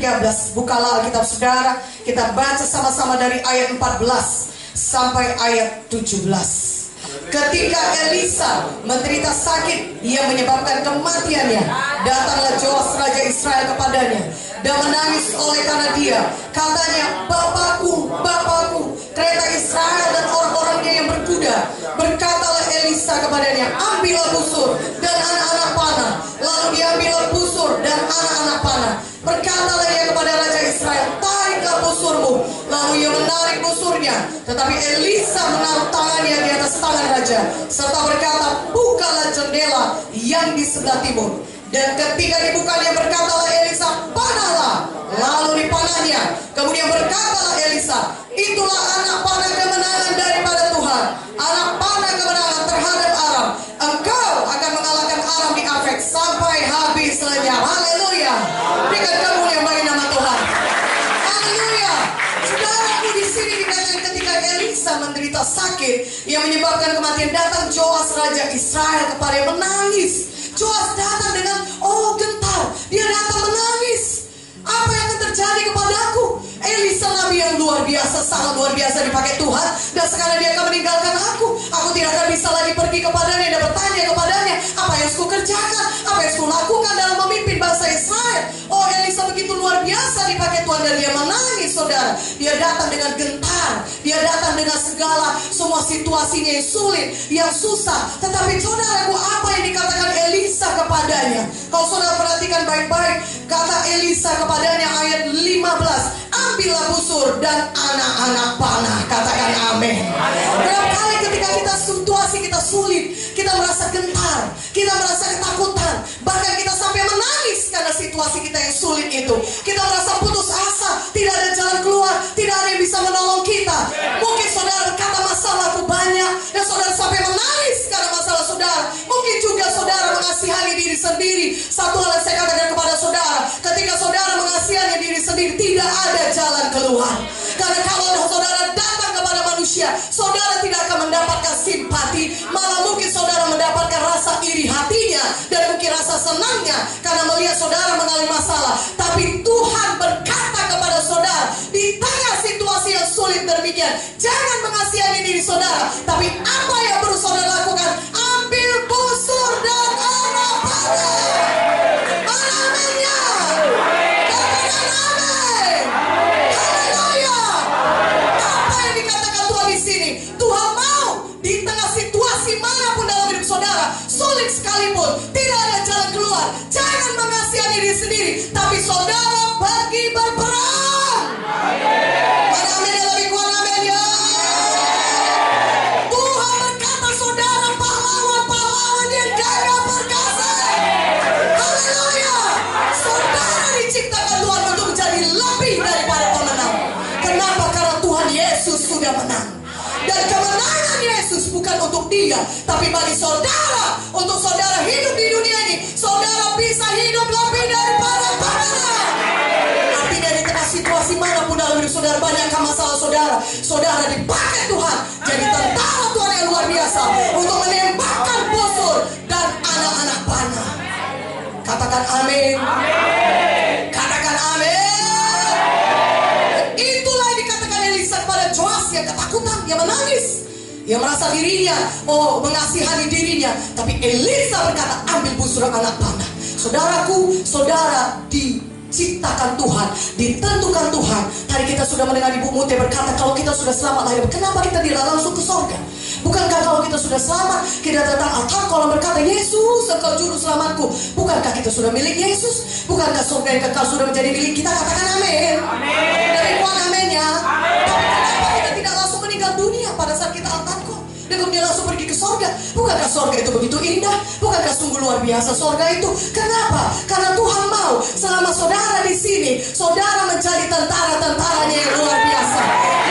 13. Bukalah Alkitab saudara, kita baca sama-sama dari ayat 14 sampai ayat 17. Ketika Elisa menderita sakit yang menyebabkan kematiannya, datanglah Joas raja Israel kepadanya dan menangis oleh karena dia. Katanya, "Bapakku, Bapakku, kereta Israel dan orang-orangnya yang berkuda." Berkatalah Elisa kepadanya, "Ambillah busur dan anak-anak panah." Lalu diambillah busur dan anak-anak panah. Berkatalah ia kepada raja Israel, "Tariklah busurmu." Lalu ia menarik busurnya. Tetapi Elisa menaruh tangannya di atas tangan raja, serta berkata, "Bukalah jendela yang di sebelah timur." Dan ketika dibukanya, berkatalah Elisa, "Panahlah." Lalu dipanahnya. Kemudian berkatalah Elisa, "Itulah anak panah kemenangan daripada Tuhan, anak panah kemenangan terhadap Aram. Engkau akan mengalahkan Aram di Afek sampai habis lenyap." Haleluya. Berikan kemuliaan bagi nama Tuhan. Haleluya. Saudaraku, di sini dikatakan ketika Elisa menderita sakit yang menyebabkan kematian, datang Joas raja Israel kepada menangis. Joas datang dengan gentar. Dia datang menangis. Apa yang akan terjadi kepadaku? Elisa nabi yang luar biasa, sangat luar biasa dipakai Tuhan, dan sekarang dia akan meninggalkan aku. Aku tidak akan bisa lagi pergi kepadanya dan bertanya kepadanya, apa yang harus kukerjakan, apa yang harus kulakukan dalam memimpin bangsa Israel. Oh, Elisa begitu luar biasa dipakai Tuhan, dan dia menangis, saudara. Dia datang dengan gentar. Dia datang dengan segala semua situasinya yang sulit, yang susah. Tetapi saudaraku, apa yang dikatakan Elisa kepadanya? Kalau saudara perhatikan baik-baik, kata Elisa kepadanya ayat 15, "Ambillah busur dan anak-anak panah." Katakan amin. Berapa kali ketika situasi kita sulit, kita merasa gentar, kita merasa ketakutan, bahkan kita sampai menangis karena situasi kita yang sulit itu. Kita merasa putus asa, tidak ada jalan keluar, tidak ada yang bisa menolong kita. Mungkin saudara berkata, "Masalahku banyak," dan saudara sampai menangis karena masalah saudara. Mungkin juga saudara mengasihani diri sendiri. Satu hal yang saya katakan kepada saudara, ketika saudara mengasihani diri sendiri, tidak ada jalan keluar. Karena kalau saudara datang kepada manusia, saudara tidak akan mendapatkan simpati, malah mungkin saudara mendapatkan rasa iri hatinya dan mungkin rasa senangnya karena melihat saudara mengalami masalah. Tapi Tuhan berkata kepada saudara, di tengah situasi yang sulit demikian, jangan mengasihani diri saudara, tapi apa yang perlu saudara lakukan? Ambil busur dan anak panah. Aminnya. Katakan amin. Haleluya. Apa yang dikatakan Tuhan di sini? Tuhan mau di tengah situasi manapun dalam hidup saudara, sulit sekalipun, tidak ada jalan keluar, jangan mengasihani diri sendiri, tapi saudara pergi berperang. Mana amin yang lebih kuat, amin ya. Tuhan berkata saudara pahlawan-pahlawan yang gagah perkasa. Haleluya. Saudara diciptakan Tuhan untuk menjadi lebih daripada pemenang. Kenapa? Karena Tuhan Yesus sudah menang. Dan kemenangan Yesus bukan untuk dia, tapi bagi saudara. Untuk saudara hidup di dunia ini, saudara bisa hidup lebih daripada pemenang. Artinya di tengah situasi manapun dalam hidup saudara, banyakkah masalah saudara, saudara dipakai Tuhan jadi tentara Tuhan yang luar biasa untuk menembakkan busur dan anak-anak panah. Katakan amin. Katakan amin. Itulah yang dikatakan Elisa kepada Joas yang ketakutan, yang menangis, yang merasa dirinya mengasihani dirinya. Tapi Elisa berkata, "Ambil busur anak panah." Saudaraku, saudara diciptakan Tuhan, ditentukan Tuhan. Tadi kita sudah mendengar Ibu Mute berkata, kalau kita sudah selamat lahir, kenapa kita tidak langsung ke surga? Bukankah kalau kita sudah selamat, kita datang altar kalau berkata, "Yesus, Engkau juru selamatku." Bukankah kita sudah milik Yesus? Bukankah surga yang kekal sudah menjadi milik kita? Katakan amin. Dari kuat amin ya. Tapi kenapa kita tidak langsung meninggal dunia pada saat kita altar kok? Dan kemudian langsung pergi ke surga? Bukankah surga itu begitu indah? Bukankah sungguh luar biasa surga itu? Kenapa? Karena Tuhan mau selama saudara di sini, saudara menjadi tentara-tentaranya yang luar biasa.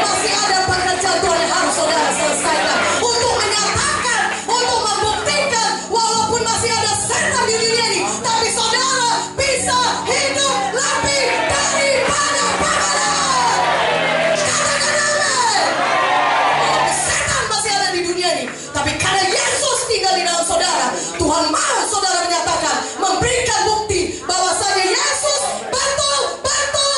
Masih ada pekerjaan Tuhan yang harus saudara selesaikan untuk menyatakan, untuk membuktikan, walaupun masih ada setan di dunia ini, tapi saudara bisa hidup lebih daripada pemenang. Katakan amin. Setan masih ada di dunia ini, tapi karena Yesus tinggal di dalam saudara, Tuhan mau saudara menyatakan, memberikan bukti bahwasanya Yesus betul-betul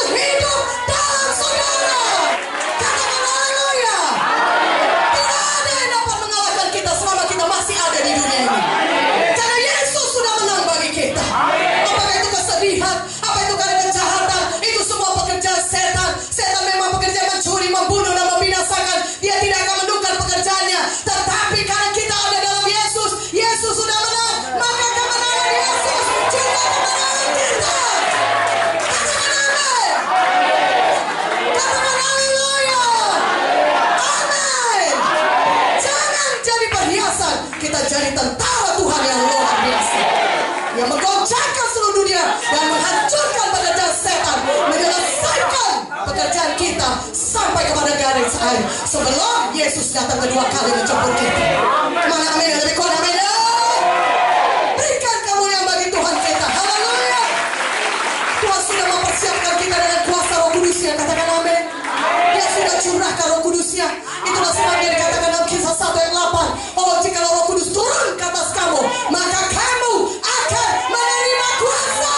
menjadi tentara Tuhan yang luar biasa, yang menggoncangkan seluruh dunia dan menghancurkan pekerjaan setan, menyelesaikan pekerjaan kita sampai kepada garis akhir sebelum Yesus datang kedua kali menjemput kita. Mana amin yang lebih kuat, amin. Berikan kemuliaan bagi Tuhan kita. Haleluya. Tuhan sudah mempersiapkan kita dengan kuasa Roh Kudusnya. Katakan amin. Dia sudah curahkan Roh Kudusnya. Itulah sebabnya dikatakan dalam Kisah 1 ayat 8, oh jika Roh Kudus turun ke atas kamu, maka kamu akan menerima kuasa.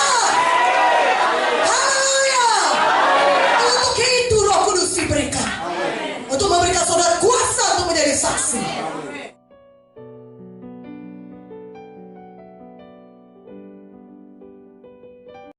Haleluya. Untuk itu Roh Kudus diberikan, untuk memberikan saudara kuasa untuk menjadi saksi.